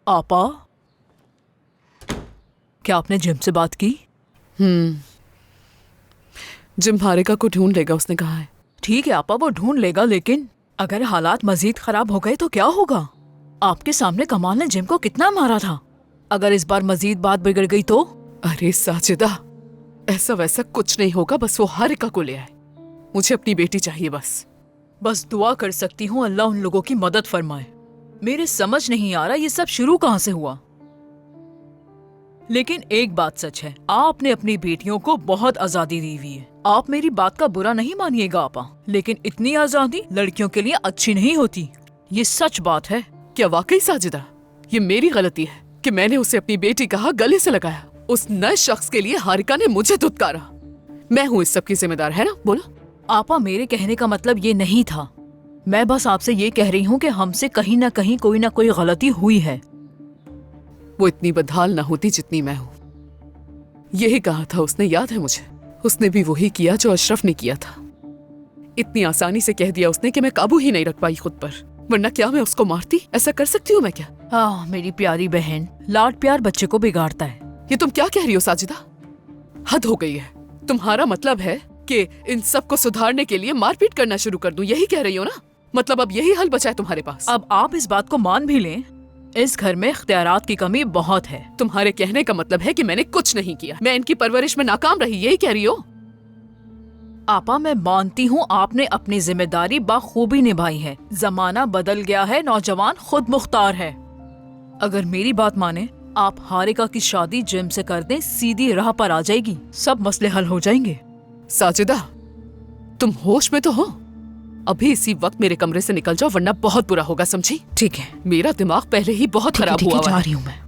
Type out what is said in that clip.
आपा, क्या आपने जिम से बात की? जिम हारिका को ढूंढ लेगा, उसने कहा है। ठीक है आपा, वो ढूंढ लेगा, लेकिन अगर हालात मजीद खराब हो गए तो क्या होगा? आपके सामने कमाल ने जिम को कितना मारा था। अगर इस बार मजीद बात बिगड़ गई तो? अरे साजिदा, ऐसा वैसा कुछ नहीं होगा, बस वो हारिका को ले आए। मुझे अपनी बेटी चाहिए बस दुआ कर सकती हूँ अल्लाह उन लोगों की मदद फरमाए। मेरे समझ नहीं आ रहा ये सब शुरू कहाँ से हुआ। लेकिन एक बात सच है, आपने अपनी बेटियों को बहुत आजादी दी हुई है। आप मेरी बात का बुरा नहीं मानिएगा आपा, लेकिन इतनी आजादी लड़कियों के लिए अच्छी नहीं होती। ये सच बात है। क्या वाकई साजिदा ये मेरी गलती है कि मैंने उसे अपनी बेटी कहा, गले से लगाया? उस नए शख्स के लिए हारिका ने मुझे धुतकारा। मैं हूँ इस सब की जिम्मेदार, है ना? बोलो। आपा, मेरे कहने का मतलब ये नहीं था। मैं बस आपसे ये कह रही हूँ कि हमसे कहीं ना कहीं कोई ना कोई गलती हुई है। वो इतनी बदहाल ना होती जितनी मैं हूँ। यही कहा था उसने, याद है मुझे। उसने भी वही किया जो अशरफ ने किया था। इतनी आसानी से कह दिया उसने कि मैं काबू ही नहीं रख पाई खुद पर, वरना क्या मैं उसको मारती? ऐसा कर सकती हूँ मैं क्या? हाँ मेरी प्यारी बहन, लाड प्यार बच्चे को बिगाड़ता है। ये तुम क्या कह रही हो साजिदा? हद हो गई है। तुम्हारा मतलब है कि इन सब को सुधारने के लिए मारपीट करना शुरू कर दूं, यही कह रही हो ना? मतलब अब यही हल बचा है तुम्हारे पास? अब आप इस बात को मान भी लें, इस घर में इख्तियारात की कमी बहुत है। तुम्हारे कहने का मतलब है कि मैंने कुछ नहीं किया, मैं इनकी परवरिश में नाकाम रही, यही कह रही हो? आपा, मैं मानती हूँ आपने अपनी जिम्मेदारी बाखूबी निभाई है। जमाना बदल गया है, नौजवान खुद मुख्तार है। अगर मेरी बात माने, आप हारिका की शादी जिम से कर दें, सीधी राह पर आ जाएगी, सब मसले हल हो जाएंगे। साजिदा, तुम होश में तो हो? अभी इसी वक्त मेरे कमरे से निकल जाओ, वरना बहुत बुरा होगा, समझी? ठीक है, मेरा दिमाग पहले ही बहुत खराब हुआ है। जा रही हूँ मैं।